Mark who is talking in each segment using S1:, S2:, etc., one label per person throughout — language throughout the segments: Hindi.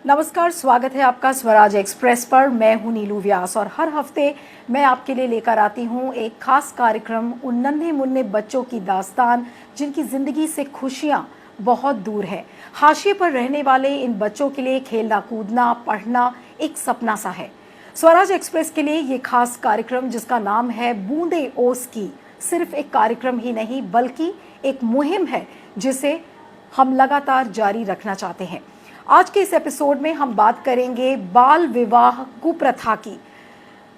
S1: नमस्कार, स्वागत है आपका स्वराज एक्सप्रेस पर। मैं हूं नीलू व्यास और हर हफ्ते मैं आपके लिए लेकर आती हूं एक खास कार्यक्रम, उन नन्हे मुन्ने बच्चों की दास्तान जिनकी ज़िंदगी से खुशियां बहुत दूर है। हाशिए पर रहने वाले इन बच्चों के लिए खेलना कूदना पढ़ना एक सपना सा है। स्वराज एक्सप्रेस के लिए ये खास कार्यक्रम जिसका नाम है बूंदे ओस की, सिर्फ एक कार्यक्रम ही नहीं बल्कि एक मुहिम है जिसे हम लगातार जारी रखना चाहते हैं। आज के इस एपिसोड में हम बात करेंगे बाल विवाह कुप्रथा की,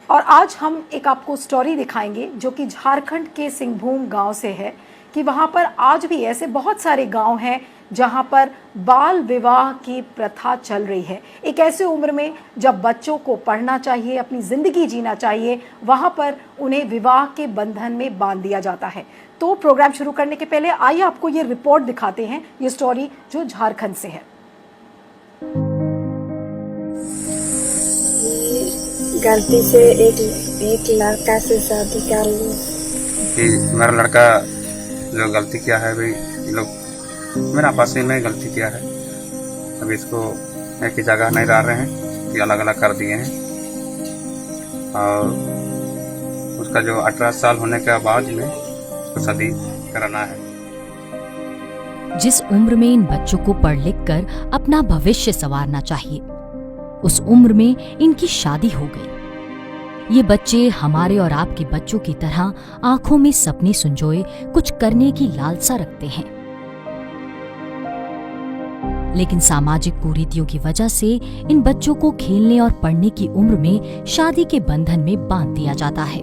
S1: और आज हम एक आपको स्टोरी दिखाएंगे जो कि झारखंड के सिंहभूम गांव से है कि वहां पर आज भी ऐसे बहुत सारे गांव हैं जहां पर बाल विवाह की प्रथा चल रही है। एक ऐसे उम्र में जब बच्चों को पढ़ना चाहिए, अपनी ज़िंदगी जीना चाहिए, वहां पर उन्हें विवाह के बंधन में बांध दिया जाता है। तो प्रोग्राम शुरू करने के पहले आइए आपको ये रिपोर्ट दिखाते हैं, ये स्टोरी जो झारखंड से है।
S2: गलती से एक लड़का से शादी कर ली
S3: कि मेरा लड़का जो गलती किया है भाई, ये लोग मेरा आपस में गलती किया है। अभी इसको एक ही जगह नहीं रह रहे हैं, ये अलग अलग कर दिए हैं। और उसका जो 18 साल होने के बाद में उसको शादी कराना है।
S4: जिस उम्र में इन बच्चों को पढ़ लिख कर अपना भविष्य संवारना चाहिए, उस उम्र में इनकी शादी हो गई। ये बच्चे हमारे और आपके बच्चों की तरह आंखों में सपने संजोए कुछ करने की लालसा रखते हैं, लेकिन सामाजिक कुरीतियों की वजह से इन बच्चों को खेलने और पढ़ने की उम्र में शादी के बंधन में बांध दिया जाता है।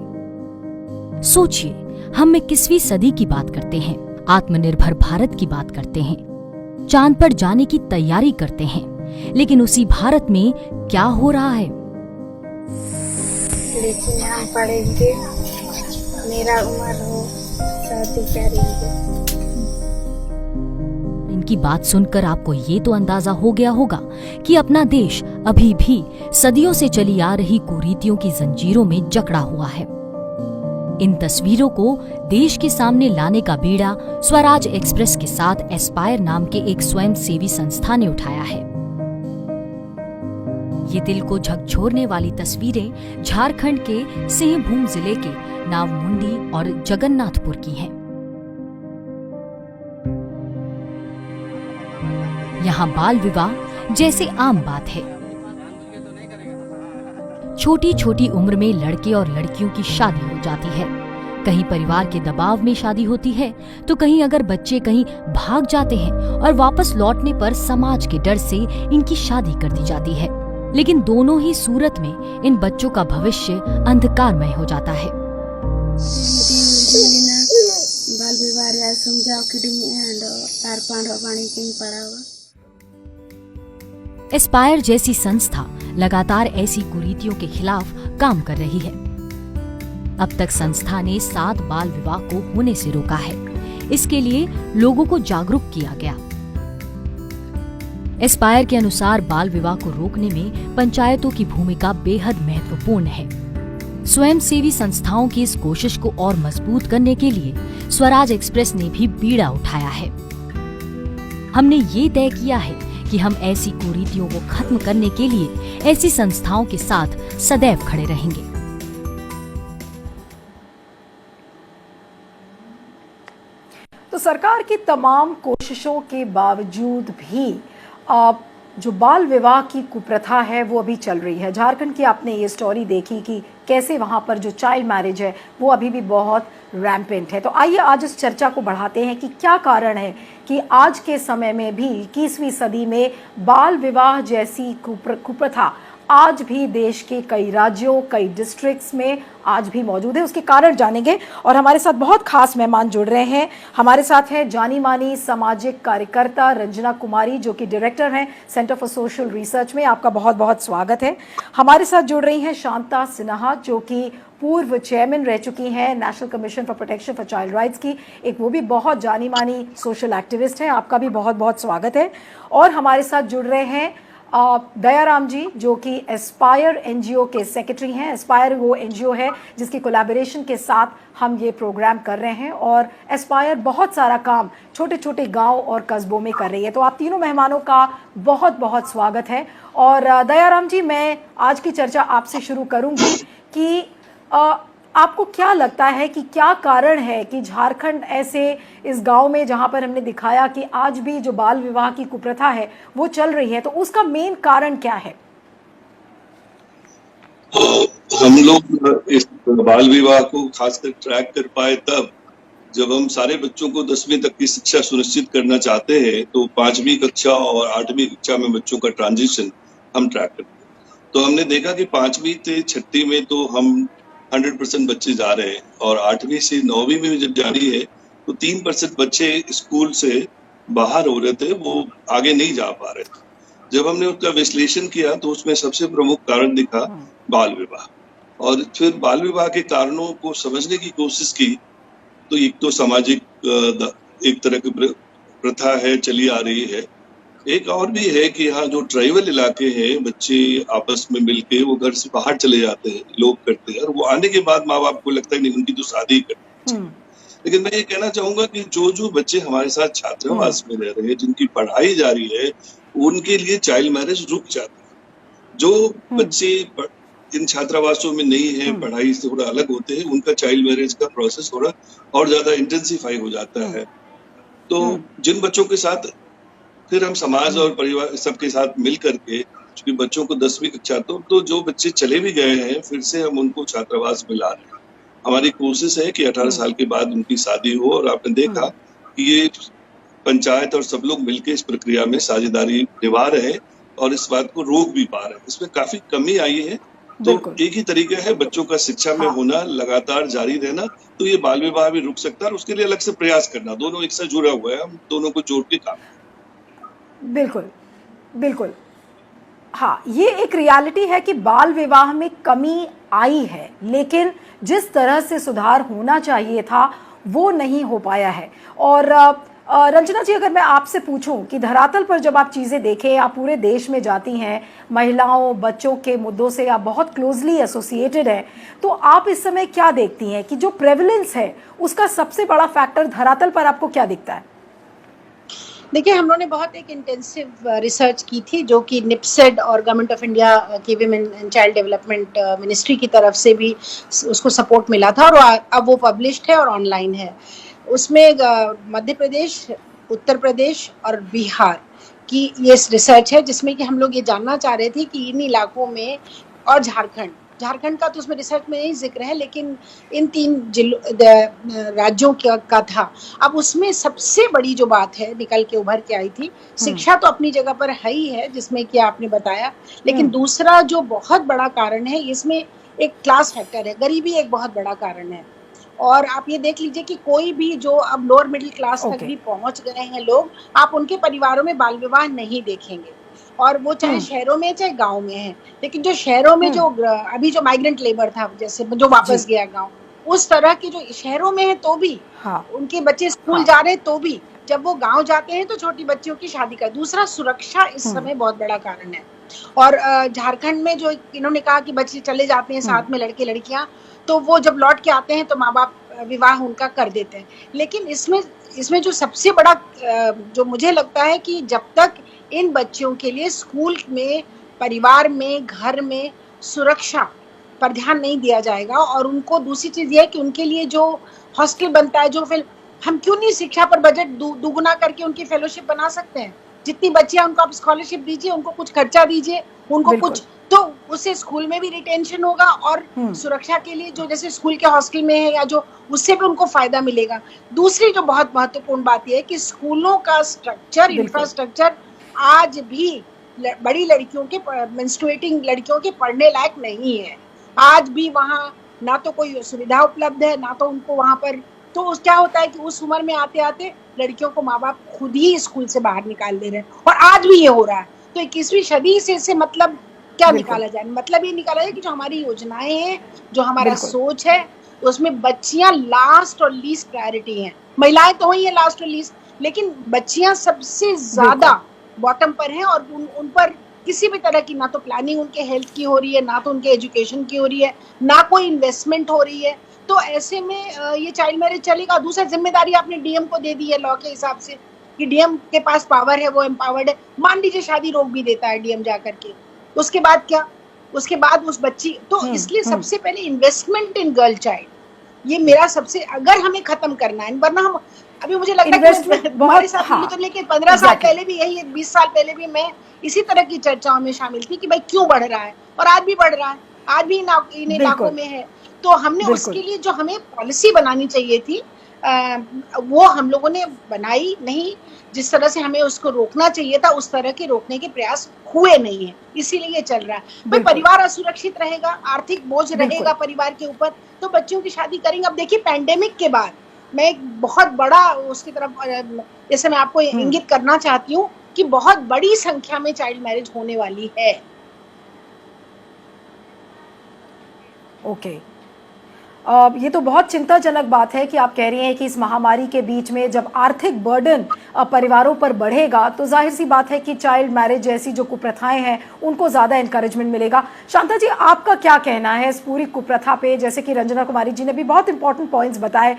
S4: सोचिए, हम में 21वीं सदी की बात करते हैं, आत्मनिर्भर भारत की बात करते हैं, चांद पर जाने की तैयारी करते हैं, लेकिन उसी भारत में क्या हो रहा है?
S2: लेकिन हम पढ़ेंगे, मेरा उम्र हो, शादी करेंगे।
S4: इनकी बात सुनकर आपको ये तो अंदाजा हो गया होगा कि अपना देश अभी भी सदियों से चली आ रही कुरीतियों की जंजीरों में जकड़ा हुआ है। इन तस्वीरों को देश के सामने लाने का बीड़ा स्वराज एक्सप्रेस के साथ एस्पायर नाम के एक स्वयंसेवी संस्था ने उठाया है। ये दिल को झकझोरने वाली तस्वीरें झारखंड के सिंहभूम जिले के नावमुंडी और जगन्नाथपुर की हैं। यहाँ बाल विवाह जैसे आम बात है। छोटी छोटी उम्र में लड़के और लड़कियों की शादी हो जाती है। कहीं परिवार के दबाव में शादी होती है, तो कहीं अगर बच्चे कहीं भाग जाते हैं और वापस लौटने पर समाज के डर से इनकी शादी कर दी जाती है। लेकिन दोनों ही सूरत में इन बच्चों का भविष्य अंधकारमय हो जाता है।
S2: बाल विवाह समझाओ कि
S4: एस्पायर जैसी संस्था लगातार ऐसी कुरीतियों के खिलाफ काम कर रही है। अब तक संस्था ने 7 बाल विवाह को होने से रोका है। इसके लिए लोगों को जागरूक किया गया। एस्पायर के अनुसार बाल विवाह को रोकने में पंचायतों की भूमिका बेहद महत्वपूर्ण है। स्वयंसेवी संस्थाओं की इस कोशिश को और मजबूत करने के लिए स्वराज एक्सप्रेस ने भी बीड़ा उठाया है। हमने ये तय किया है कि हम ऐसी कुरीतियों को खत्म करने के लिए ऐसी संस्थाओं के साथ सदैव खड़े रहेंगे।
S1: तो सरकार की तमाम कोशिशों के बावजूद भी जो बाल विवाह की कुप्रथा है वो अभी चल रही है। झारखंड की आपने ये स्टोरी देखी कि कैसे वहाँ पर जो चाइल्ड मैरिज है वो अभी भी बहुत रैम्पेंट है। तो आइए आज इस चर्चा को बढ़ाते हैं कि क्या कारण है कि आज के समय में भी 21वीं सदी में बाल विवाह जैसी कुप्रथा आज भी देश के कई राज्यों, कई डिस्ट्रिक्ट्स में आज भी मौजूद है। उसके कारण जानेंगे और हमारे साथ बहुत खास मेहमान जुड़ रहे हैं। हमारे साथ है जानी मानी सामाजिक कार्यकर्ता रंजना कुमारी, जो कि डायरेक्टर हैं सेंटर फॉर सोशल रिसर्च में। आपका बहुत बहुत स्वागत है। हमारे साथ जुड़ रही हैं शांता सिन्हा, जो कि पूर्व चेयरमैन रह चुकी हैं national commission for protection for child rights की, एक वो भी बहुत जानी मानी सोशल एक्टिविस्ट हैं। आपका भी बहुत बहुत स्वागत है। और हमारे साथ जुड़ रहे हैं दयाराम जी, जो कि एस्पायर एनजीओ के सेक्रेटरी हैं। एस्पायर वो एनजीओ है जिसकी कोलैबोरेशन के साथ हम ये प्रोग्राम कर रहे हैं, और एस्पायर बहुत सारा काम छोटे छोटे गांव और कस्बों में कर रही है। तो आप तीनों मेहमानों का बहुत बहुत स्वागत है। और दयाराम जी, मैं आज की चर्चा आपसे शुरू करूंगी कि आपको क्या लगता है कि क्या कारण है कि झारखंड ऐसे इस गांव में, जहां पर हमने दिखाया कि आज भी जो बाल विवाह की कुप्रथा है वो चल रही है, तो उसका मेन कारण क्या है?
S5: हम लोग इस बाल विवाह को खासकर ट्रैक कर पाए तब जब हम सारे बच्चों को 10वीं तक की शिक्षा सुनिश्चित करना चाहते हैं, तो 5वीं कक्षा और 8वीं कक्षा में बच्चों का ट्रांजिशन हम ट्रैक करते हैं। तो हमने देखा कि 5वीं से 6वीं में तो हम 100% बच्चे जा रहे हैं, और 8वीं से 9वीं में जब जानी है तो 3% बच्चे स्कूल से बाहर हो रहे थे, वो आगे नहीं जा पा रहे थे। जब हमने उसका विश्लेषण किया तो उसमें सबसे प्रमुख कारण दिखा बाल विवाह। और फिर बाल विवाह के कारणों को समझने की कोशिश की, तो एक तो सामाजिक एक तरह की प्रथा है, चली आ रही है। एक और भी है कि यहाँ जो ट्राइबल इलाके हैं, बच्चे आपस में मिलके वो घर से बाहर चले जाते हैं, लोग करते हैं, और वो आने के बाद माँ बाप को लगता है नहीं, उनकी तो शादी करनी चाहिए। लेकिन मैं ये कहना चाहूंगा कि जो बच्चे हमारे साथ छात्रावास में रह रहे हैं, जिनकी पढ़ाई जारी है, उनके लिए चाइल्ड मैरिज रुक जाती है। जो बच्चे इन छात्रावासों में नहीं है, पढ़ाई से थोड़ा अलग होते हैं, उनका चाइल्ड मैरिज का प्रोसेस थोड़ा और ज्यादा इंटेंसिफाई हो जाता है। तो जिन बच्चों के साथ फिर हम समाज और परिवार सबके साथ मिल करके, क्योंकि बच्चों को 10वीं कक्षा तो जो बच्चे चले भी गए हैं, फिर से हम उनको छात्रावास में ला रहे हैं। हमारी कोशिश है कि 18 साल के बाद उनकी शादी हो, और आपने देखा कि ये पंचायत और सब लोग मिलकर इस प्रक्रिया में साझेदारी निभा रहे हैं और इस बात को रोक भी पा रहे हैं। इसमें काफी कमी आई है। तो एक ही तरीका है बच्चों का शिक्षा में होना, लगातार जारी रहना, तो ये बाल विवाह भी रुक सकता है, और उसके लिए अलग से प्रयास करना। दोनों एक साथ जुड़ा हुआ है, हम दोनों को जोड़ के काम।
S1: बिल्कुल बिल्कुल, हाँ, ये एक रियलिटी है कि बाल विवाह में कमी आई है, लेकिन जिस तरह से सुधार होना चाहिए था वो नहीं हो पाया है। और रंजना जी, अगर मैं आपसे पूछूं कि धरातल पर जब आप चीज़ें देखें, आप पूरे देश में जाती हैं, महिलाओं बच्चों के मुद्दों से आप बहुत क्लोजली एसोसिएटेड हैं, तो आप इस समय क्या देखती हैं कि जो प्रेवलेंस है उसका सबसे बड़ा फैक्टर धरातल पर आपको क्या दिखता है?
S6: देखिए, हम लोगों ने बहुत एक इंटेंसिव रिसर्च की थी, जो कि निप्सेड और गवर्नमेंट ऑफ इंडिया की women and child development ministry की तरफ से भी उसको सपोर्ट मिला था, और अब वो पब्लिश्ड है और ऑनलाइन है। उसमें मध्य प्रदेश, उत्तर प्रदेश और बिहार की ये रिसर्च है, जिसमें कि हम लोग ये जानना चाह रहे थे कि इन इलाकों में, और झारखंड का तो उसमें रिसर्च में नहीं जिक्र है, लेकिन इन 3 राज्यों का था। अब उसमें सबसे बड़ी जो बात है निकल के उभर के आई थी, शिक्षा तो अपनी जगह पर है ही है, जिसमें कि आपने बताया, लेकिन दूसरा जो बहुत बड़ा कारण है, इसमें एक क्लास फैक्टर है। गरीबी एक बहुत बड़ा कारण है। और आप ये देख लीजिए कि कोई भी जो अब लोअर मिडिल क्लास तक भी पहुंच गए हैं लोग, आप उनके परिवारों में बाल विवाह नहीं देखेंगे, और वो चाहे शहरों में चाहे गांव में है। लेकिन जो शहरों में जो अभी जो माइग्रेंट लेबर था, जैसे जो वापस गया गांव, उस तरह के जो शहरों में है तो भी उनके बच्चे स्कूल जा रहे हैं, तो भी जब वो गांव जाते हैं तो छोटी बच्चियों की शादी कर। दूसरा, सुरक्षा इस समय बहुत बड़ा कारण है। और झारखंड में जो इन्होंने कहा कि बच्चे चले जाते हैं साथ में, लड़के लड़कियां, तो वो जब लौट के आते हैं तो माँ बाप विवाह उनका कर देते हैं। लेकिन इसमें जो सबसे बड़ा जो मुझे लगता है कि जब तक इन बच्चों के लिए स्कूल में, परिवार में, घर में सुरक्षा पर ध्यान नहीं दिया जाएगा, और उनको दूसरी चीज ये है कि उनके लिए जो हॉस्टल बनता है, जो फिर हम क्यों नहीं शिक्षा पर बजट दुगुना करके उनकी फेलोशिप बना सकते हैं। जितनी बच्चियां, उनको आप स्कॉलरशिप दीजिए, उनको कुछ खर्चा दीजिए, उनको कुछ, तो उससे स्कूल में भी रिटेंशन होगा, और सुरक्षा के लिए जो जैसे स्कूल के हॉस्टल में है या जो, उससे भी उनको फायदा मिलेगा। दूसरी जो बहुत महत्वपूर्ण बात यह है कि स्कूलों का स्ट्रक्चर, इंफ्रास्ट्रक्चर आज भी बड़ी लड़कियों के, मेंस्ट्रुएटिंग लड़कियों के पढ़ने लायक नहीं है। आज भी वहाँ ना तो कोई सुविधा उपलब्ध है, ना तो उनको वहाँ पर, तो क्या होता है कि उस उम्र में आते आते लड़कियों को माँ बाप खुद ही स्कूल से बाहर निकाल दे रहे हैं, और आज भी ये हो रहा है। तो 21वीं सदी से मतलब क्या निकाला जाए? मतलब ये निकाला जाए कि जो हमारी योजनाएं हैं, जो हमारा सोच है, उसमें बच्चियां लास्ट और लीस्ट प्रायोरिटी हैं। महिलाएं तो ही है लास्ट और लीस्ट, लेकिन बच्चियां सबसे ज्यादा बॉटम पर हैं, और उन पर किसी भी तरह की ना तो प्लानिंग उनके हेल्थ की हो रही है, ना तो उनके एजुकेशन की हो रही है, ना कोई इन्वेस्टमेंट हो रही है। तो ऐसे में ये चाइल्ड मैरिज चलेगा। दूसरा, जिम्मेदारी आपने डीएम को दे दी है लॉ के हिसाब से कि डीएम के पास पावर है, वो एम्पावर्ड है। मान लीजिए शादी रोक भी देता है डीएम जाकर के, उसके बाद क्या? उसके बाद उस बच्ची तो इसलिए सबसे पहले इन्वेस्टमेंट इन गर्ल चाइल्ड, ये मेरा सबसे, अगर हमें खत्म करना है, वरना हम अभी मुझे लगता है कि हमारे साथ तो लेके 15 साल पहले भी यही, 20 साल पहले भी मैं इसी तरह की चर्चाओं में शामिल थी कि भाई क्यों बढ़ रहा है, और आज भी बढ़ रहा है, आज भी इन इलाकों में है। तो हमने उसके लिए जो हमें पॉलिसी बनानी चाहिए थी वो हम लोगों ने बनाई नहीं। जिस तरह से हमें उसको रोकना चाहिए था उस तरह के रोकने के प्रयास हुए नहीं है, इसीलिए ये चल रहा है। भाई परिवार असुरक्षित रहेगा, आर्थिक बोझ रहेगा परिवार के ऊपर, तो बच्चों की शादी करेंगे। अब देखिए पैंडेमिक के बाद मैं एक बहुत बड़ा उसकी तरफ, जैसे मैं आपको इंगित करना चाहती हूँ कि बहुत बड़ी संख्या में चाइल्ड मैरिज होने वाली है।
S1: ओके, ये तो बहुत चिंताजनक बात है कि आप कह रही हैं कि इस महामारी के बीच में जब आर्थिक बर्डन परिवारों पर बढ़ेगा तो जाहिर सी बात है कि चाइल्ड मैरिज जैसी जो कुप्रथाएं हैं उनको ज़्यादा एनकरेजमेंट मिलेगा। शांता जी, आपका क्या कहना है इस पूरी कुप्रथा पे? जैसे कि रंजना कुमारी जी ने भी बहुत इंपॉर्टेंट पॉइंट्स बताए,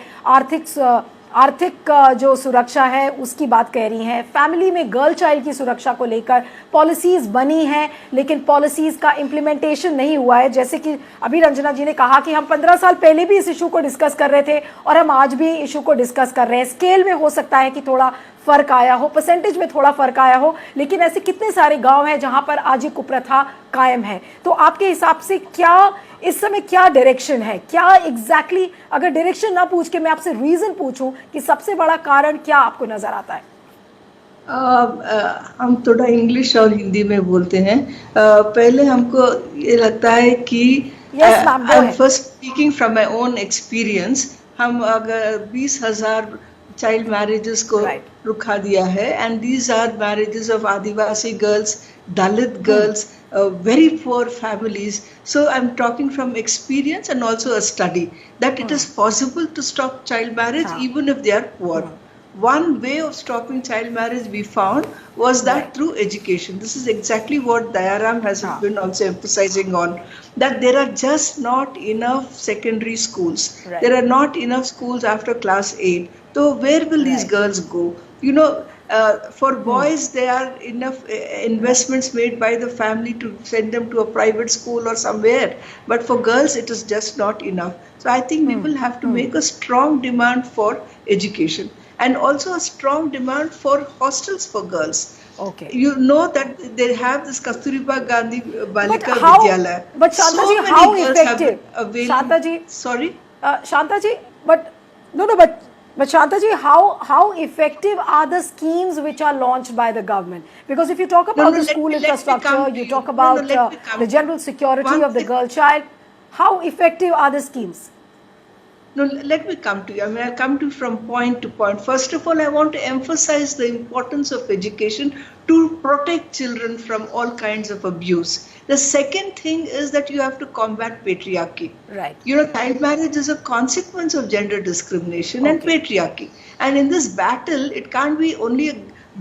S1: आर्थिक जो सुरक्षा है उसकी बात कह रही हैं, फैमिली में गर्ल चाइल्ड की सुरक्षा को लेकर पॉलिसीज बनी हैं लेकिन पॉलिसीज का इम्प्लीमेंटेशन नहीं हुआ है। जैसे कि अभी रंजना जी ने कहा कि हम 15 साल पहले भी इस इशू को डिस्कस कर रहे थे और हम आज भी इशू को डिस्कस कर रहे हैं। स्केल में हो सकता है कि थोड़ा फर्क आया हो, परसेंटेज में थोड़ा फर्क आया हो, लेकिन ऐसे कितने सारे गांव हैं जहां पर आज ये कुप्रथा कायम है। तो आपके हिसाब से क्या इस समय क्या डायरेक्शन है, क्या एग्जैक्टली अगर डायरेक्शन ना पूछ के मैं आपसे रीजन पूछूं कि सबसे बड़ा कारण क्या आपको नजर आता है?
S7: हम थोड़ा इंग्लिश और हिंदी में बोलते हैं। पहले हमको ये लगता है कि first speaking from my own experience, हम अगर 20,000 चाइल्ड मैरिजेस को रुका दिया है, and these are marriages of Adivasi girls, Dalit girls, very poor families. So I'm talking from experience and also a study that it is possible to stop child marriage even if they are poor. One way of stopping child marriage we found was that through education. This is exactly what Dayaram has been also emphasizing on, that there are just not enough secondary schools. There are not enough schools after class 8. So where will these girls go? You know, for boys, there are enough investments made by the family to send them to a private school or somewhere. But for girls, it is just not enough. So I think we will have to make a strong demand for education and also a strong demand for hostels for girls.
S1: Okay.
S7: You know that they have this Kasturiba Gandhi Balika Vidyalaya.
S1: But Shanta ji, how effective? Shanta ji,
S7: sorry?
S1: Shanta ji, but Shanta ji, how effective are the schemes which are launched by the government? Because if you talk about the school infrastructure, you talk about the general security of the girl child, how effective are the schemes?
S7: No, let me come to you. I mean, I'll come to you from point to point. First of all, I want to emphasize the importance of education to protect children from all kinds of abuse. The second thing is that you have to combat patriarchy.
S1: Right.
S7: You know, child marriage is a consequence of gender discrimination and patriarchy. And in this battle, it can't be only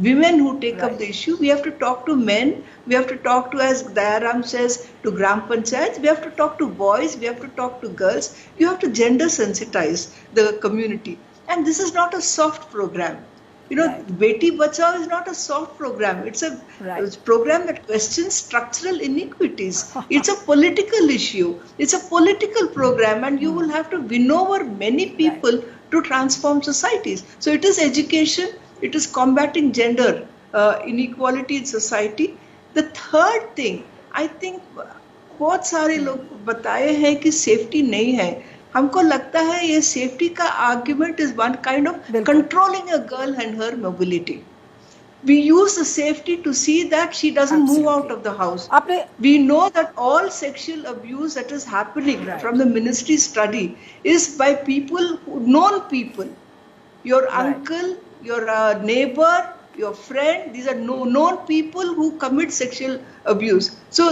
S7: women who take up the issue. We have to talk to men. We have to talk to, as Dayaram says, to Gram Panchayats. We have to talk to boys. We have to talk to girls. You have to gender sensitize the community. And this is not a soft program. You know, Beti Bachao is not a soft program. It's a program that questions structural inequities. It's a political issue. It's a political program, and you will have to win over many people to transform societies. So it is education. It is combating gender inequality in society. The third thing, I think, बहुत सारे लोग बताए हैं कि सेफ्टी नहीं है. हमको लगता है ये सेफ्टी का argument is one kind of controlling a girl and her mobility. We use the safety to see that she doesn't move out of the house. We know that all sexual abuse that is happening from the ministry study is by people, known people. Your uncle, your neighbor, your friend, these are known people who commit sexual abuse. So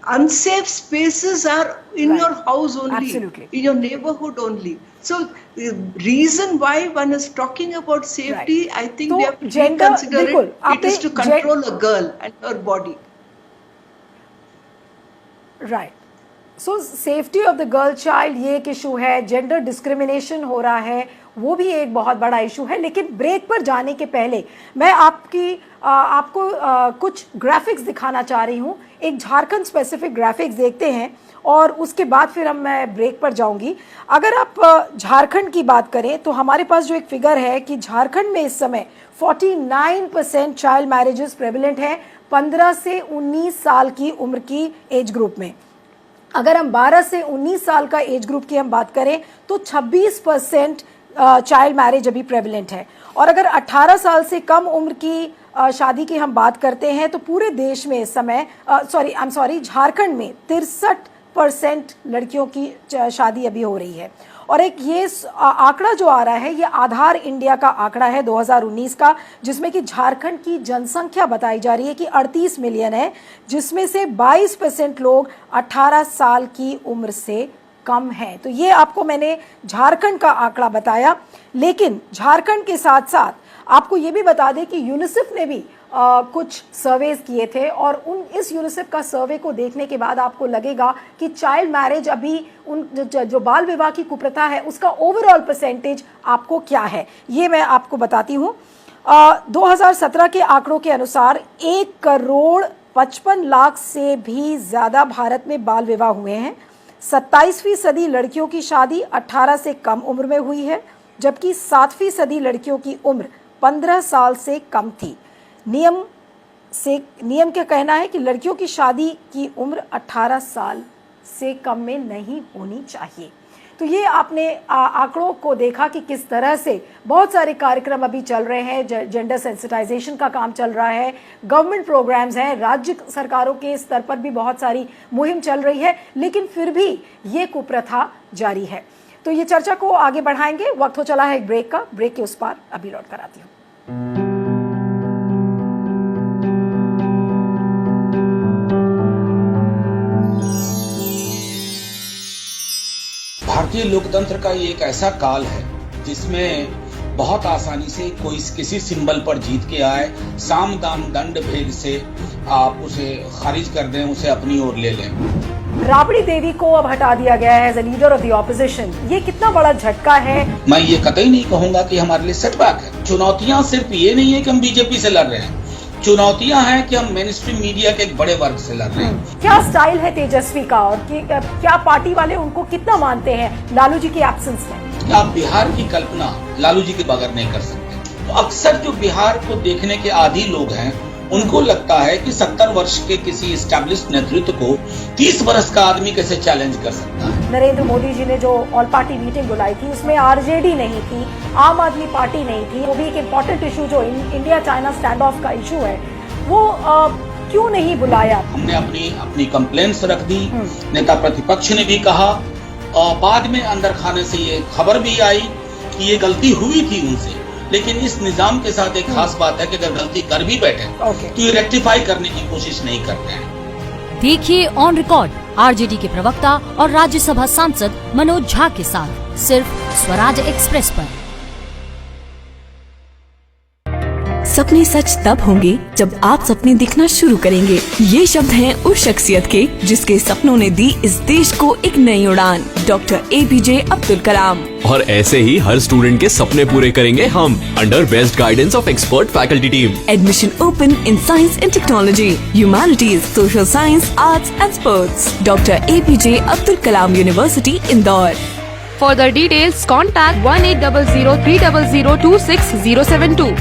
S7: unsafe spaces are in your house only, in your neighborhood only. So the reason why one is talking about safety, I think we have to reconsider it. It is to control a girl and her body.
S1: Right. So safety of the girl child ये एक इशू है, जेंडर डिस्क्रिमिनेशन हो रहा है, वो भी एक बहुत बड़ा इशू है। लेकिन ब्रेक पर जाने के पहले मैं आपको कुछ ग्राफिक्स दिखाना चाह रही हूँ। एक झारखंड स्पेसिफिक ग्राफिक्स देखते हैं और उसके बाद फिर मैं ब्रेक पर जाऊंगी। अगर आप झारखंड की बात करें तो हमारे पास जो एक फिगर है कि झारखंड में इस समय 49% चाइल्ड मैरिजेस प्रेवलेंट है 15 से 19 साल की उम्र की एज ग्रुप में। अगर हम 12 से 19 साल का एज ग्रुप की हम बात करें तो 26% चाइल्ड मैरिज अभी प्रेवलेंट है। और अगर 18 साल से कम उम्र की शादी की हम बात करते हैं तो पूरे देश में इस समय झारखंड में 63% लड़कियों की शादी अभी हो रही है। और एक ये आंकड़ा जो आ रहा है ये आधार इंडिया का आंकड़ा है 2019 का, जिसमें कि झारखंड की जनसंख्या बताई जा रही है कि 38 मिलियन है, जिसमें से 22% लोग 18 साल की उम्र से कम है। तो ये आपको मैंने झारखंड का आंकड़ा बताया। लेकिन झारखंड के साथ साथ आपको ये भी बता दें कि यूनिसेफ ने भी कुछ सर्वेज किए थे और इस यूनिसेफ का सर्वे को देखने के बाद आपको लगेगा कि चाइल्ड मैरिज अभी जो बाल विवाह की कुप्रथा है उसका ओवरऑल परसेंटेज आपको क्या है, ये मैं आपको बताती हूँ। 2017 के आंकड़ों के अनुसार 1,55,00,000 से भी ज़्यादा भारत में बाल विवाह हुए हैं। 27वीं सदी लड़कियों की शादी 18 से कम उम्र में हुई है, जबकि 7वीं सदी लड़कियों की उम्र 15 साल से कम थी। नियम का कहना है कि लड़कियों की शादी की उम्र 18 साल से कम में नहीं होनी चाहिए। तो ये आपने आंकड़ों को देखा कि किस तरह से बहुत सारे कार्यक्रम अभी चल रहे हैं, जेंडर सेंसिटाइजेशन का काम चल रहा है, गवर्नमेंट प्रोग्राम्स हैं, राज्य सरकारों के स्तर पर भी बहुत सारी मुहिम चल रही है, लेकिन फिर भी ये कुप्रथा जारी है। तो ये चर्चा को आगे बढ़ाएंगे। वक्त हो चला है एक ब्रेक का, ब्रेक के उस पार अभी लौट कर आती हूँ।
S8: भारतीय लोकतंत्र का ये एक ऐसा काल है जिसमें बहुत आसानी से कोई किसी सिंबल पर जीत के आए, साम दाम दंड भेद से आप उसे खारिज कर दें, उसे अपनी ओर ले लें।
S1: राबड़ी देवी को अब हटा दिया गया है as a leader of the opposition. ये कितना बड़ा झटका है?
S8: मैं ये कतई नहीं कहूंगा कि हमारे लिए सेटबैक है। चुनौतियां सिर्फ ये नहीं है कि हम बीजेपी से लड़ रहे हैं, चुनौतियां हैं कि हम मेन स्ट्रीम मीडिया के एक बड़े वर्ग से लड़ रहे हैं।
S1: क्या स्टाइल है तेजस्वी का और क्या पार्टी वाले उनको कितना मानते हैं लालू जी के एब्सेंस में?
S8: आप बिहार की कल्पना लालू जी के बगैर नहीं कर सकते। तो अक्सर जो बिहार को देखने के आदी लोग हैं उनको लगता है कि 70 वर्ष के किसी एस्टैब्लिश्ड नेतृत्व को 30 वर्ष का आदमी कैसे चैलेंज कर सकता है।
S1: नरेंद्र मोदी जी ने जो ऑल पार्टी मीटिंग बुलाई थी उसमें आरजेडी नहीं थी, आम आदमी पार्टी नहीं थी। वो भी एक इम्पोर्टेंट इशू जो इंडिया चाइना स्टैंड ऑफ का इशू है वो क्यों नहीं बुलाया?
S8: हमने अपनी कंप्लेंट्स रख दी, नेता प्रतिपक्ष ने भी कहा और बाद में अंदर खाने से ये खबर भी आई कि ये गलती हुई थी उनसे। लेकिन इस निजाम के साथ एक खास बात है कि अगर गलती कर भी बैठे तो ये रेक्टिफाई करने की कोशिश नहीं करते हैं।
S4: देखिए ऑन रिकॉर्ड आरजेडी के प्रवक्ता और राज्यसभा सांसद मनोज झा के साथ सिर्फ स्वराज एक्सप्रेस पर।
S9: सपने सच तब होंगे जब आप सपने दिखना शुरू करेंगे। ये शब्द हैं उस शख्सियत के जिसके सपनों ने दी इस देश को एक नई उड़ान, डॉक्टर APJ अब्दुल कलाम।
S10: और ऐसे ही हर स्टूडेंट के सपने पूरे करेंगे हम, under best guidance of expert faculty team.
S9: Admission open in science and technology, humanities, social science, arts and sports. Doctor APJ Abdul Kalam university Indore.
S11: Further details contact 180030026072।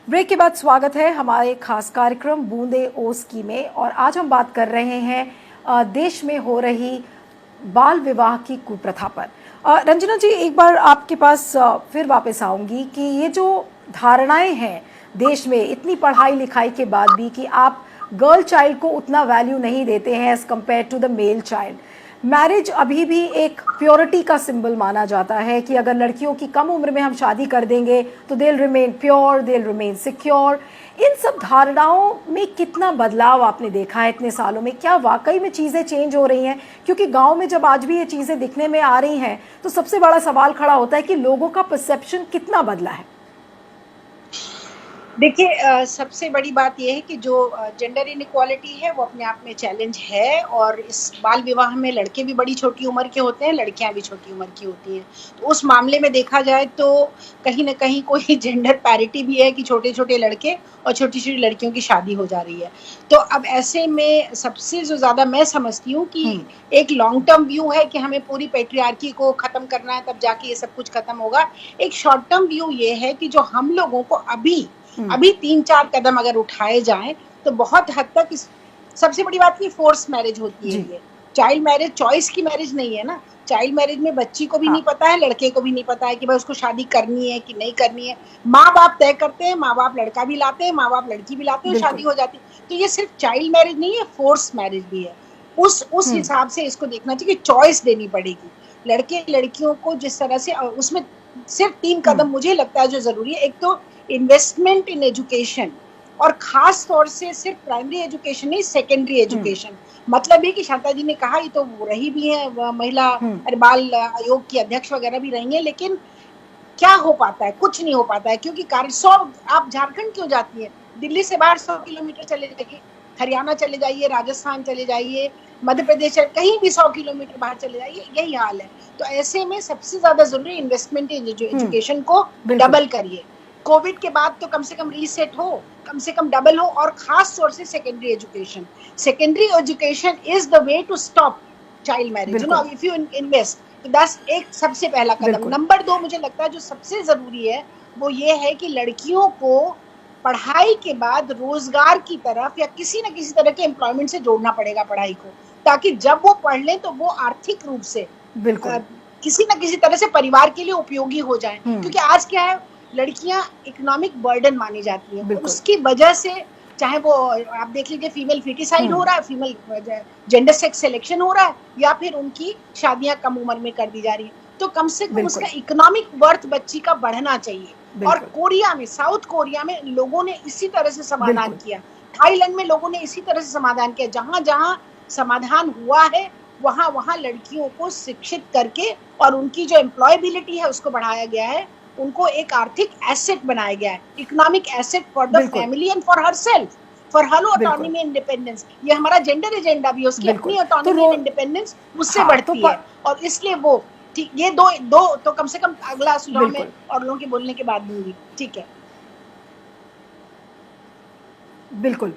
S1: ब्रेक के बाद स्वागत है हमारे खास कार्यक्रम बूंदे ओस की में। और आज हम बात कर रहे हैं देश में हो रही बाल विवाह की कुप्रथा पर। रंजना जी, एक बार आपके पास फिर वापस आऊंगी कि ये जो धारणाएं हैं देश में इतनी पढ़ाई लिखाई के बाद भी कि आप गर्ल चाइल्ड को उतना वैल्यू नहीं देते हैं as compare to the male child. Marriage अभी भी एक प्योरिटी का सिंबल माना जाता है कि अगर लड़कियों की कम उम्र में हम शादी कर देंगे तो they will remain pure, they will remain secure. इन सब धारणाओं में कितना बदलाव आपने देखा है इतने सालों में? क्या वाकई में चीज़ें चेंज हो रही हैं? क्योंकि गांव में जब आज भी ये चीज़ें दिखने में आ रही हैं तो सबसे बड़ा सवाल खड़ा होता है कि लोगों का परसेप्शन कितना बदला है।
S6: देखिए, सबसे बड़ी बात यह है कि जो जेंडर इनइक्वालिटी है वो अपने आप में चैलेंज है, और इस बाल विवाह में लड़के भी बड़ी छोटी उम्र के होते हैं, लड़कियां भी छोटी उम्र की होती हैं। तो उस मामले में देखा जाए तो कहीं ना कहीं कोई जेंडर पैरिटी भी है कि छोटे छोटे लड़के और छोटी छोटी लड़कियों की शादी हो जा रही है। तो अब ऐसे में सबसे जो ज़्यादा मैं समझती हूँ कि एक लॉन्ग टर्म व्यू है कि हमें पूरी पैट्रियार्की को ख़त्म करना है, तब जाके ये सब कुछ ख़त्म होगा। एक शॉर्ट टर्म व्यू ये है कि जो हम लोगों को अभी 3-4 कदम अगर उठाए जाएं तो बहुत हद तक सबसे बड़ी बात की फोर्स मैरिज होती है। ये चाइल्ड मैरिज चॉइस की मैरिज नहीं है ना। चाइल्ड मैरिज में बच्ची को भी नहीं पता है, लड़के को भी नहीं पता है कि भाई उसको शादी करनी है कि नहीं करनी है। माँ बाप तय करते हैं, माँ बाप लड़का भी लाते हैं, माँ बाप लड़की भी लाते हैं, शादी हो जाती है। तो ये सिर्फ चाइल्ड मैरिज नहीं है, फोर्स मैरिज भी है। उस हिसाब से इसको देखना चाहिए कि चॉइस देनी पड़ेगी लड़के लड़कियों को जिस तरह से। उसमें सिर्फ 3 कदम मुझे लगता है जो जरूरी है। एक तो इन्वेस्टमेंट इन एजुकेशन, और खास तौर से सिर्फ प्राइमरी एजुकेशन नहीं, सेकेंडरी एजुकेशन। मतलब ये कि शांता जी ने कहा, ये तो वो रही भी है महिला बाल आयोग की अध्यक्ष वगैरह भी रही हैं, लेकिन क्या हो पाता है? कुछ नहीं हो पाता है, क्योंकि आप झारखंड क्यों जाती है? दिल्ली से बाहर 100 किलोमीटर चले जाइए, हरियाणा चले जाइए, राजस्थान चले जाइए, मध्य प्रदेश, कहीं भी 100 किलोमीटर बाहर चले जाइए, यही हाल है। तो ऐसे में सबसे ज्यादा जरूरी इन्वेस्टमेंट इन एजुकेशन को डबल करिए। कोविड के बाद तो कम से कम रीसेट हो, कम से कम डबल हो, और खास तौर से secondary education. Secondary education is the way to stop child marriage, you know, if you invest. तो that's एक सबसे पहला कदम। नंबर 2 मुझे लगता है जो सबसे जरूरी है वो ये है कि लड़कियों को पढ़ाई के बाद रोजगार की तरफ या किसी न किसी तरह के एम्प्लॉयमेंट से जोड़ना पड़ेगा पढ़ाई को, ताकि जब वो पढ़ लें तो वो आर्थिक रूप से किसी न किसी तरह से परिवार के लिए उपयोगी हो जाए। क्योंकि आज क्या है, लड़कियां इकोनॉमिक बर्डन मानी जाती है। उसकी वजह से चाहे वो आप देख लीजिए फीमेल फिटिसाइड हो रहा है, फीमेल जेंडर सेक्स सिलेक्शन हो रहा है, या फिर उनकी शादियां कम उम्र में कर दी जा रही है। तो कम से कम उसका इकोनॉमिक वर्थ बच्ची का बढ़ना चाहिए। और कोरिया में, साउथ कोरिया में लोगों ने इसी तरह से समाधान किया, थाईलैंड में लोगों ने इसी तरह से समाधान किया। जहां जहां समाधान हुआ है वहां वहां लड़कियों को शिक्षित करके और उनकी जो एम्प्लॉयबिलिटी है उसको बढ़ाया गया है, उनको एक आर्थिक एसेट बनाया गया है, economic asset for the family and for herself, for her autonomy and independence. ये हमारा जेंडर एजेंडा भी है, उसकी अपनी ऑटोनॉमी एंड इंडिपेंडेंस उससे बढ़ती है। और इसलिए वो ठीक, ये दो तो कम से कम अगला सुझाव में और लोगों के बोलने के बाद दूंगी। ठीक है,
S1: बिल्कुल।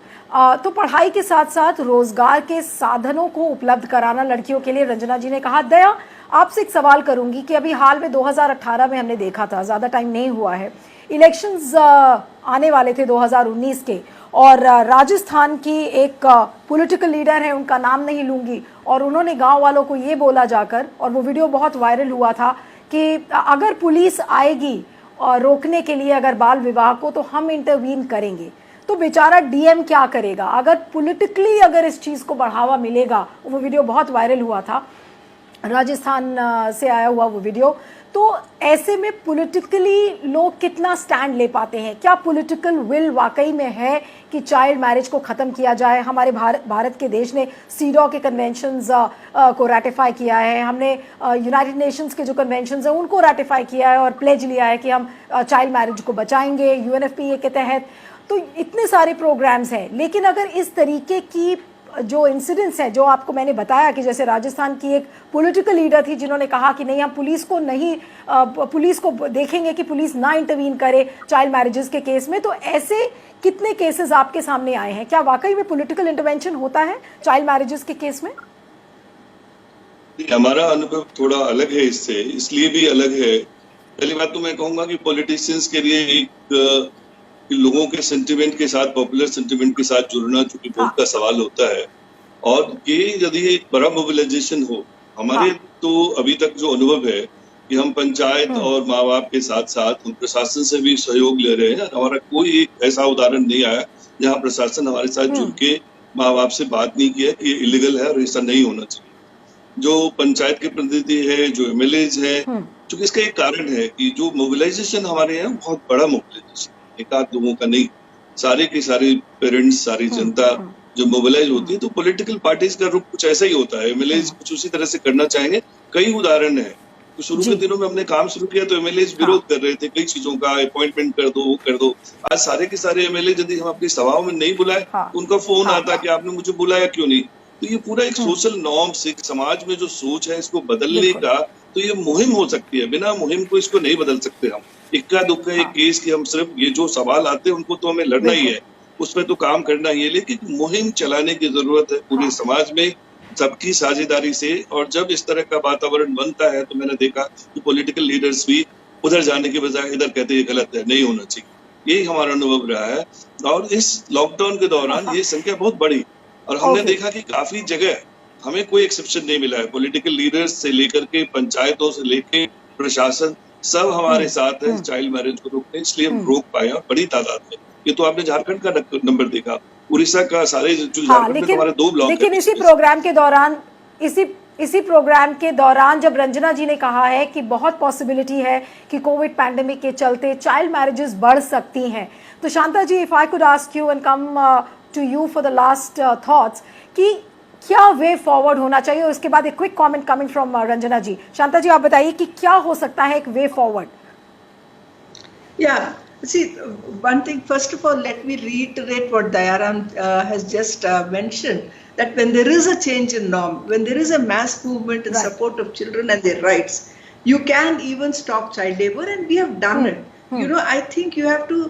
S1: तो पढ़ाई के साथ साथ रोजगार के साधनों को उपलब्ध कराना लड़कियों के लिए, रंजना जी ने कहा। दया, आपसे एक सवाल करूंगी कि अभी हाल में 2018 में हमने देखा था, ज़्यादा टाइम नहीं हुआ है, इलेक्शंस आने वाले थे 2019 के, और राजस्थान की एक पॉलिटिकल लीडर है, उनका नाम नहीं लूँगी, और उन्होंने गांव वालों को ये बोला जाकर, और वो वीडियो बहुत वायरल हुआ था, कि अगर पुलिस आएगी और रोकने के लिए अगर बाल विवाह को तो हम इंटरवीन करेंगे। तो बेचारा डीएम क्या करेगा अगर पॉलिटिकली अगर इस चीज़ को बढ़ावा मिलेगा। वो वीडियो बहुत वायरल हुआ था, राजस्थान से आया हुआ वो वीडियो। तो ऐसे में पॉलिटिकली लोग कितना स्टैंड ले पाते हैं? क्या पॉलिटिकल विल वाकई में है कि चाइल्ड मैरिज को ख़त्म किया जाए? हमारे भारत के देश ने सीडॉ के कन्वेंशंस को रैटिफाई किया है, हमने यूनाइटेड नेशंस के जो कन्वेंशंस हैं उनको रैटिफाई किया है और प्लेज लिया है कि हम चाइल्ड मैरिज को बचाएंगे यूएनएफपीए के तहत। तो इतने सारे प्रोग्राम्स हैं, लेकिन अगर इस तरीके की जो इंसिडेंट्स है जो आपको मैंने बताया कि जैसे राजस्थान की एक पॉलिटिकल लीडर थी जिन्होंने कहा कि नहीं, हम पुलिस को देखेंगे कि पुलिस ना इंटरवीन करे चाइल्ड मैरिजेस के केस में। तो ऐसे कितने केसेस आपके सामने आए हैं? क्या वाकई में पॉलिटिकल इंटरवेंशन होता है चाइल्ड मैरिजेस के केस में?
S5: हमारा अनुभव थोड़ा अलग है, इससे इसलिए भी अलग है। पहली बात तो मैं कहूंगा कि पॉलिटिशियंस के लिए एक लोगों के सेंटिमेंट के साथ, पॉपुलर सेंटिमेंट के साथ जुड़ना चूंकि बहुत का सवाल होता है, और ये यदि एक बड़ा मोबिलाइजेशन हो, हमारे तो अभी तक जो अनुभव है कि हम पंचायत और माँ बाप के साथ साथ हम प्रशासन से भी सहयोग ले रहे हैं। हमारा कोई एक ऐसा उदाहरण नहीं आया जहाँ प्रशासन हमारे साथ जुड़ के माँ बाप से बात नहीं किया कि ये इलीगल है और ऐसा नहीं होना चाहिए। जो पंचायत के प्रतिनिधि है, जो एमएलएज है, चूंकि इसका एक कारण है कि जो मोबिलाइजेशन हमारे यहाँ बहुत बड़ा मोबिलाइजेशन, एक आध लोगों का नहीं, सारे के सारे पेरेंट्स, सारी जनता जो मोबिलाइज होती है, तो पॉलिटिकल पार्टीज का रुख कुछ ऐसा ही होता है। एमएलए कुछ उसी तरह से करना चाहेंगे। कई उदाहरण है। तो शुरू के दिनों में हमने काम शुरू किया तो एमएलए विरोध कर रहे थे कई चीजों का, अपॉइंटमेंट कर दो, वो कर दो। आज सारे के सारे एमएलए यदि हम अपनी सभाओं में नहीं बुलाए, उनका फोन आता कि आपने मुझे बुलाया क्यों नहीं। तो ये पूरा एक सोशल नॉर्म्स, एक समाज में जो सोच है इसको बदलने का तो ये मुहिम हो सकती है। बिना मुहिम को इसको नहीं बदल सकते हम। इक्का दुक्का एक केस की हम सिर्फ ये जो सवाल आते हैं उनको तो हमें लड़ना ही है, उसमें तो काम करना ही है, लेकिन मुहिम चलाने की जरूरत है पूरे समाज में, सबकी साझेदारी से। और जब इस तरह का वातावरण बनता है तो मैंने देखा कि पॉलिटिकल लीडर्स भी उधर जाने के बजाय इधर कहते हैं गलत है, नहीं होना चाहिए। यही हमारा अनुभव रहा है। और इस लॉकडाउन के दौरान ये संख्या बहुत बढ़ी और हमने देखा कि काफी जगह हमें कोई एक्सेप्शन नहीं मिला है। पॉलिटिकल लीडर्स से लेकर के पंचायतों से लेकर प्रशासन सब हमारे साथ है चाइल्ड मैरिज को रोकने, इसलिए हम रोक पाए और बड़ी तादाद में। ये तो आपने झारखंड का नंबर देखा, उड़ीसा का, सारे जो झारखंड में हमारे 2 ब्लॉक।
S1: लेकिन इसी प्रोग्राम के दौरान इसी प्रोग्राम के दौरान जब रंजना जी ने कहा है कि बहुत पॉसिबिलिटी है कि कोविड पैंडेमिक के चलते चाइल्ड मैरिजेस बढ़ सकती हैं, तो Shanta ji, if I could ask you and come to you for the last thoughts कि क्या वे फॉरवर्ड होना चाहिए, और उसके बाद एक quick comment coming from Ranjana ji. Shanta ji, आप बताइए कि क्या हो सकता है एक way forward.
S7: See, one thing, first of all, let me reiterate what Dayaram has just mentioned, that when there is a change in norm, when there is a mass movement in support of children and their rights, you can even stop child labor, and we have done it. You know, I think you have to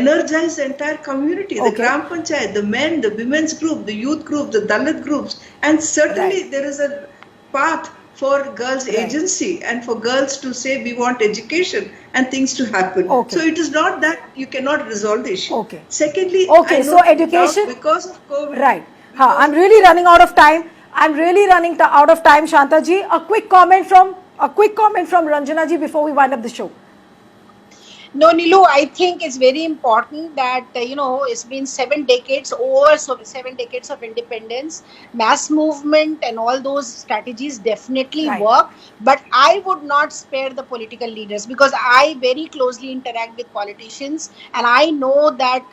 S7: energize the entire community, the Gram Panchayat, the men, the women's group, the youth group, the Dalit groups, and certainly there is a path for girls agency and for girls to say we want education and things to happen. So it is not that you cannot resolve the issue. Secondly,
S1: so education
S7: because of COVID.
S1: Right. I'm really running out of time. Out of time, Shanta ji. A quick comment from Ranjana ji before we wind up the show.
S6: No, Nilu, I think it's very important that, it's been 7 decades, over 7 decades of independence, mass movement and all those strategies definitely work. But I would not spare the political leaders, because I very closely interact with politicians and I know that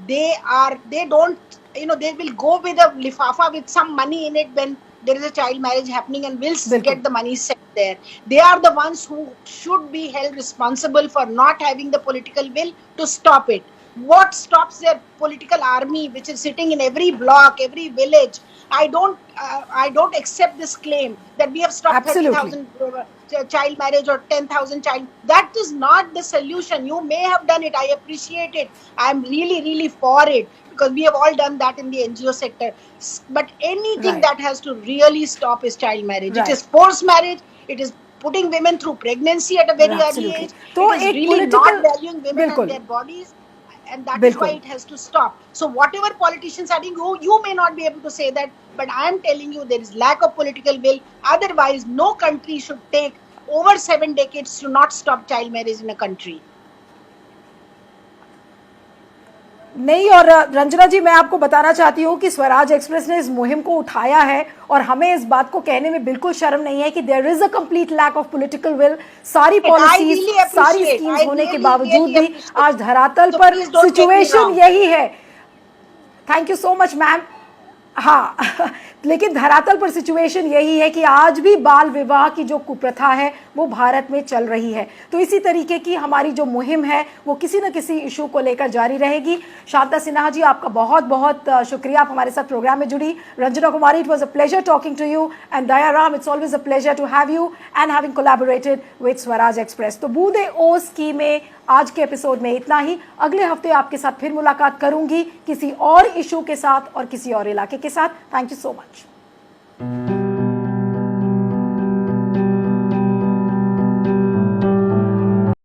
S6: they don't, they will go with a lifafa with some money in it when there is a child marriage happening and will get the money set there. They are the ones who should be held responsible for not having the political will to stop it. What stops their political army, which is sitting in every block, every village? I don't accept this claim that we have stopped 30,000 child marriage or 10,000 child. That is not the solution. You may have done it. I appreciate it. I am really, really for it, because we have all done that in the NGO sector. But anything that has to really stop is child marriage. It is forced marriage. It is putting women through pregnancy at a very early age.
S1: So
S6: it is really not valuing women and their bodies. And that is why it has to stop. So whatever politicians are doing, you may not be able to say that, but I am telling you there is lack of political will. Otherwise, no country should take over 7 decades to not stop child marriage in a country.
S1: नहीं, और रंजना जी, मैं आपको बताना चाहती हूँ कि स्वराज एक्सप्रेस ने इस मुहिम को उठाया है और हमें इस बात को कहने में बिल्कुल शर्म नहीं है कि there is a complete lack of political will. सारी पॉलिसीज, सारी स्कीम्स होने के बावजूद भी आज धरातल पर सिचुएशन यही है। Thank you so much ma'am. हाँ, लेकिन धरातल पर सिचुएशन यही है कि आज भी बाल विवाह की जो कुप्रथा है वो भारत में चल रही है। तो इसी तरीके की हमारी जो मुहिम है वो किसी न किसी इशू को लेकर जारी रहेगी। शांता सिन्हा जी, आपका बहुत बहुत शुक्रिया, आप हमारे साथ प्रोग्राम में जुड़ी। Ranjana Kumari, it was a pleasure talking to you, and Daya Ram, it's always a pleasure to have you and having collaborated with Swaraj Express. तो बूंदे ओस की में आज के एपिसोड में इतना ही। अगले हफ्ते आपके साथ फिर मुलाकात करूंगी किसी और इशू के साथ और किसी और इलाके के साथ। Thank you so much.